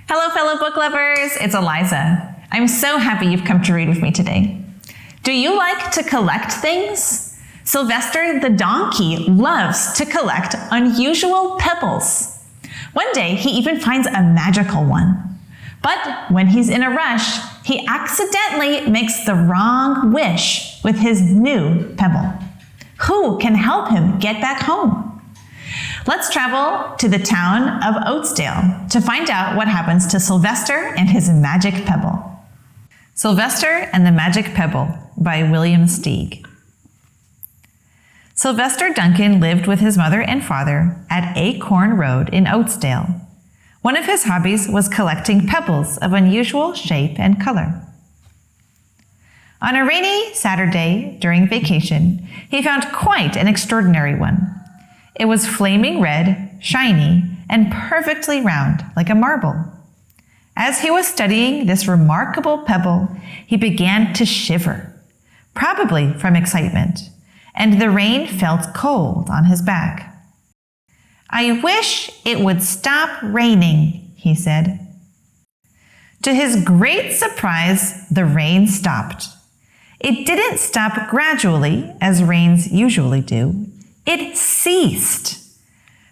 Hello, fellow book lovers. It's Eliza. I'm so happy you've come to read with me today. Do you like to collect things? Sylvester the donkey loves to collect unusual pebbles. One day, he even finds a magical one. But when he's in a rush, he accidentally makes the wrong wish with his new pebble. Who can help him get back home? Let's travel to the town of Oatsdale to find out what happens to Sylvester and his magic pebble. Sylvester and the Magic Pebble by William Steig. Sylvester Duncan lived with his mother and father at Acorn Road in Oatsdale. One of his hobbies was collecting pebbles of unusual shape and color. On a rainy Saturday during vacation, he found quite an extraordinary one. It was flaming red, shiny, and perfectly round like a marble. As he was studying this remarkable pebble, he began to shiver, probably from excitement, and the rain felt cold on his back. "I wish it would stop raining," he said. To his great surprise, the rain stopped. It didn't stop gradually, as rains usually do. It ceased.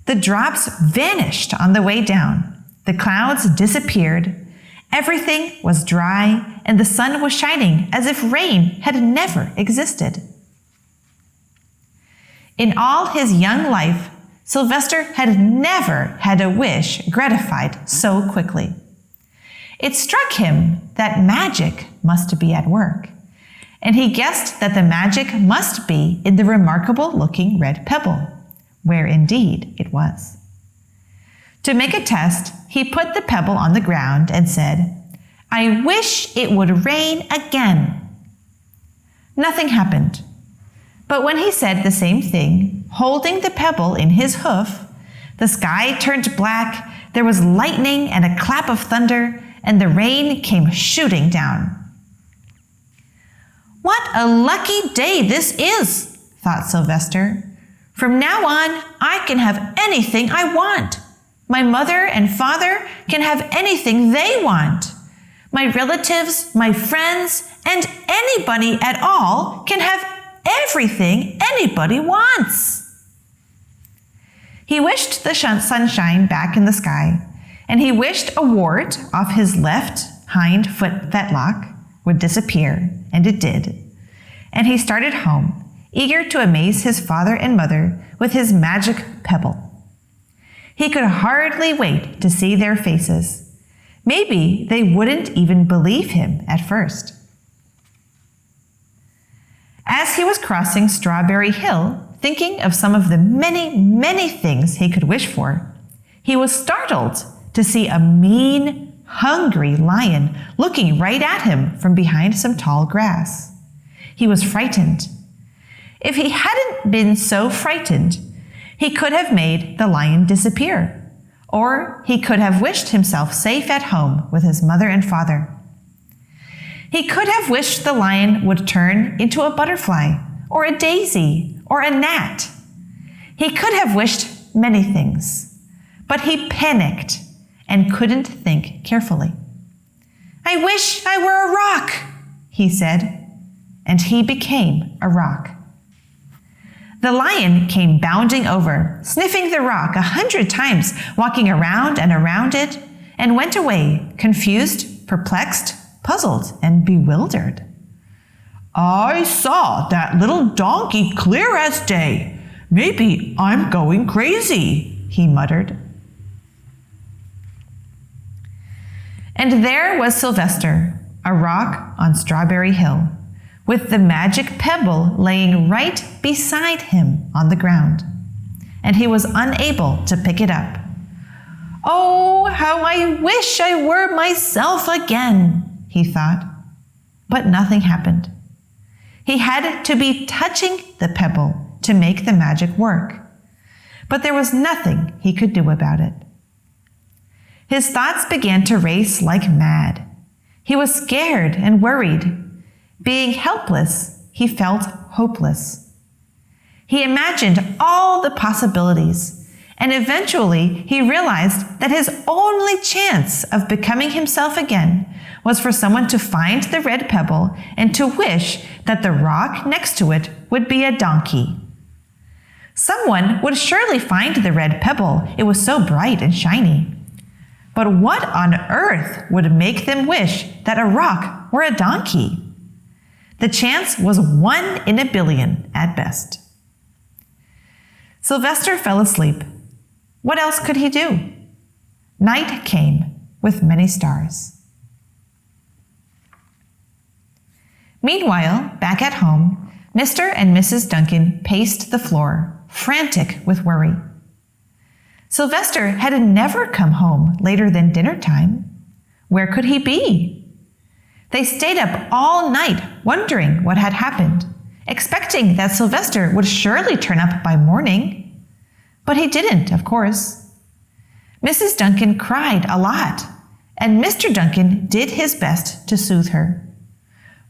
The drops vanished on the way down. The clouds disappeared. Everything was dry, and the sun was shining as if rain had never existed. In all his young life, Sylvester had never had a wish gratified so quickly. It struck him that magic must be at work, and he guessed that the magic must be in the remarkable-looking red pebble, where indeed it was. To make a test, he put the pebble on the ground and said, "I wish it would rain again." Nothing happened. But when he said the same thing, holding the pebble in his hoof, the sky turned black, there was lightning and a clap of thunder, and the rain came shooting down. "What a lucky day this is," thought Sylvester. "From now on, I can have anything I want. My mother and father can have anything they want. My relatives, my friends, and anybody at all can have everything anybody wants." He wished the sunshine back in the sky, and he wished a wart off his left hind foot fetlock would disappear, and it did. And he started home, eager to amaze his father and mother with his magic pebble. He could hardly wait to see their faces. Maybe they wouldn't even believe him at first. As he was crossing Strawberry Hill, thinking of some of the many, many things he could wish for, he was startled to see a mean, hungry lion looking right at him from behind some tall grass. He was frightened. If he hadn't been so frightened, he could have made the lion disappear, or he could have wished himself safe at home with his mother and father. He could have wished the lion would turn into a butterfly, or a daisy, or a gnat. He could have wished many things, but he panicked and couldn't think carefully. "I wish I were a rock," he said, and he became a rock. The lion came bounding over, sniffing the rock 100 times, walking around and around it, and went away, confused, perplexed, puzzled, and bewildered. "I saw that little donkey clear as day. Maybe I'm going crazy," he muttered. And there was Sylvester, a rock on Strawberry Hill, with the magic pebble laying right beside him on the ground, and he was unable to pick it up. "Oh, how I wish I were myself again," he thought. But nothing happened. He had to be touching the pebble to make the magic work, but there was nothing he could do about it. His thoughts began to race like mad. He was scared and worried. Being helpless, he felt hopeless. He imagined all the possibilities, and eventually he realized that his only chance of becoming himself again was for someone to find the red pebble and to wish that the rock next to it would be a donkey. Someone would surely find the red pebble, it was so bright and shiny. But what on earth would make them wish that a rock were a donkey? The chance was 1 in a billion at best. Sylvester fell asleep. What else could he do? Night came with many stars. Meanwhile, back at home, Mr. and Mrs. Duncan paced the floor, frantic with worry. Sylvester had never come home later than dinner time. Where could he be? They stayed up all night wondering what had happened, expecting that Sylvester would surely turn up by morning. But he didn't, of course. Mrs. Duncan cried a lot, and Mr. Duncan did his best to soothe her.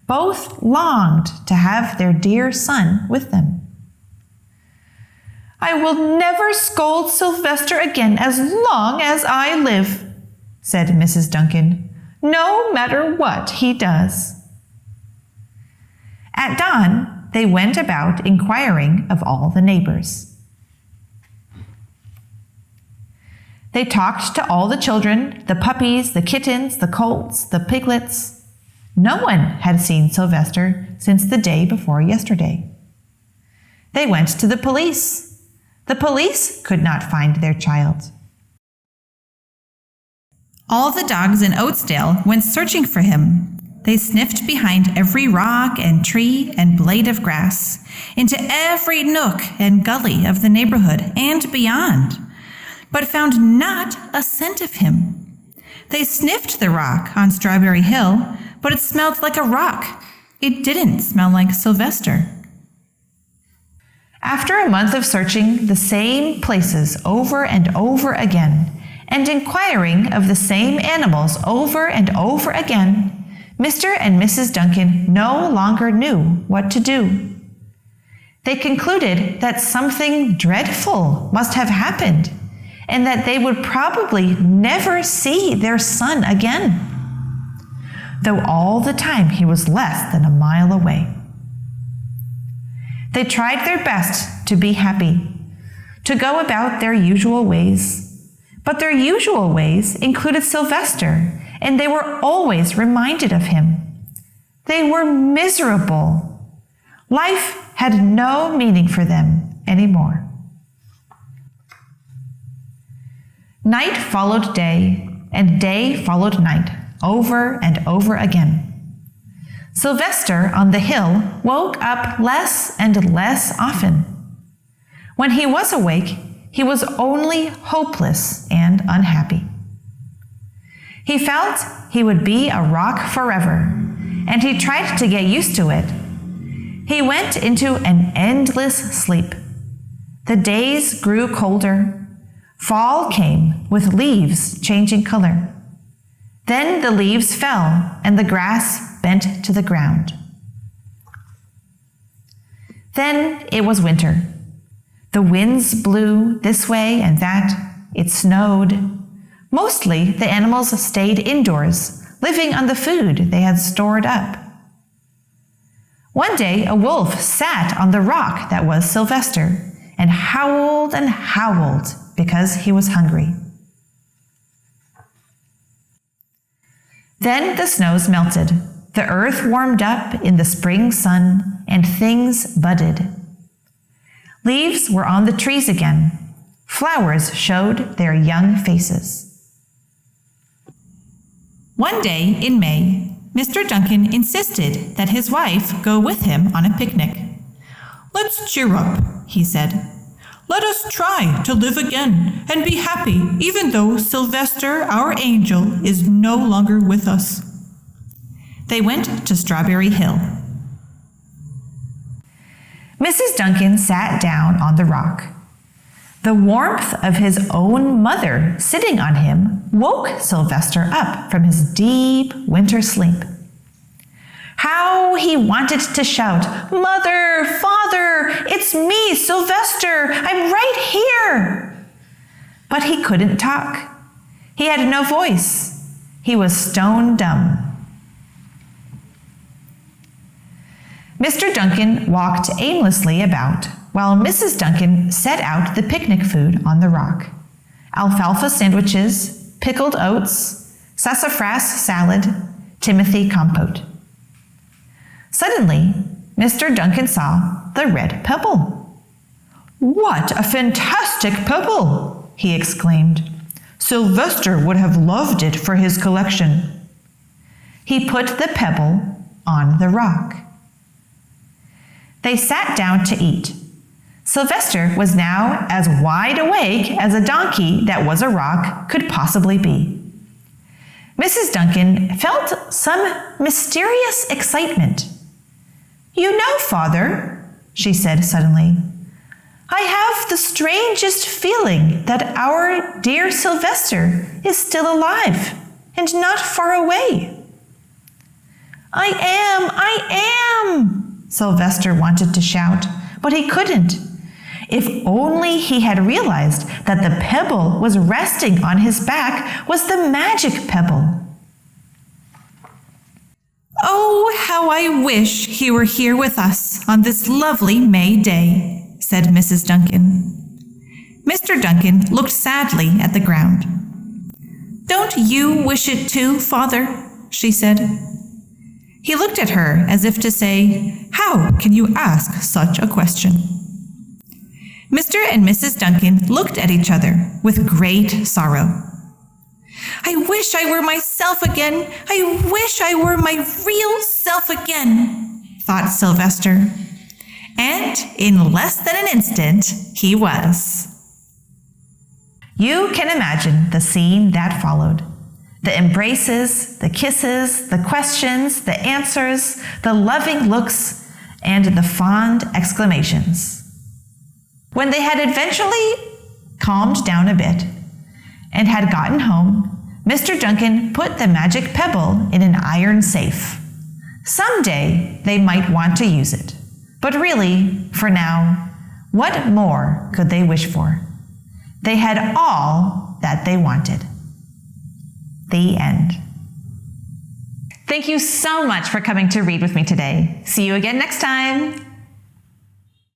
Both longed to have their dear son with them. "I will never scold Sylvester again as long as I live," said Mrs. Duncan, "no matter what he does." At dawn, they went about inquiring of all the neighbors. They talked to all the children, the puppies, the kittens, the colts, the piglets. No one had seen Sylvester since the day before yesterday. They went to the police. The police could not find their child. All the dogs in Oatsdale went searching for him. They sniffed behind every rock and tree and blade of grass, into every nook and gully of the neighborhood and beyond, but found not a scent of him. They sniffed the rock on Strawberry Hill, but it smelled like a rock. It didn't smell like Sylvester. After a month of searching the same places over and over again, and inquiring of the same animals over and over again, Mr. and Mrs. Duncan no longer knew what to do. They concluded that something dreadful must have happened, and that they would probably never see their son again, though all the time he was less than a mile away. They tried their best to be happy, to go about their usual ways, but their usual ways included Sylvester, and they were always reminded of him. They were miserable. Life had no meaning for them anymore. Night followed day, and day followed night, over and over again. Sylvester on the hill woke up less and less often. When he was awake, he was only hopeless and unhappy. He felt he would be a rock forever, and he tried to get used to it. He went into an endless sleep. The days grew colder. Fall came with leaves changing color. Then the leaves fell and the grass bent to the ground. Then it was winter. The winds blew this way and that. It snowed. Mostly the animals stayed indoors, living on the food they had stored up. One day a wolf sat on the rock that was Sylvester and howled because he was hungry. Then the snows melted, the earth warmed up in the spring sun, and things budded. Leaves were on the trees again. Flowers showed their young faces. One day in May, Mr. Duncan insisted that his wife go with him on a picnic. "Let's cheer up," he said. "Let us try to live again and be happy, even though Sylvester, our angel, is no longer with us." They went to Strawberry Hill. Mrs. Duncan sat down on the rock. The warmth of his own mother sitting on him woke Sylvester up from his deep winter sleep. How he wanted to shout, "Mother, Father, it's me, Sylvester, I'm right here!" But he couldn't talk. He had no voice. He was stone dumb. Mr. Duncan walked aimlessly about while Mrs. Duncan set out the picnic food on the rock. Alfalfa sandwiches, pickled oats, sassafras salad, Timothy compote. Suddenly, Mr. Duncan saw the red pebble. "What a fantastic pebble!" he exclaimed. "Sylvester would have loved it for his collection." He put the pebble on the rock. They sat down to eat. Sylvester was now as wide awake as a donkey that was a rock could possibly be. Mrs. Duncan felt some mysterious excitement. "You know, Father," she said suddenly, "I have the strangest feeling that our dear Sylvester is still alive and not far away." I am, Sylvester wanted to shout, but he couldn't. If only he had realized that the pebble was resting on his back was the magic pebble. "Oh, how I wish he were here with us on this lovely May day," said Mrs. Duncan. Mr. Duncan looked sadly at the ground. "Don't you wish it too, Father?" she said. He looked at her as if to say, "How can you ask such a question?" Mr. and Mrs. Duncan looked at each other with great sorrow. "I wish I were myself again. I wish I were my real self again," thought Sylvester. And in less than an instant, he was. You can imagine the scene that followed. The embraces, the kisses, the questions, the answers, the loving looks, and the fond exclamations. When they had eventually calmed down a bit and had gotten home, Mr. Duncan put the magic pebble in an iron safe. Someday they might want to use it, but really, for now, what more could they wish for? They had all that they wanted. The end. Thank you so much for coming to read with me today. See you again next time.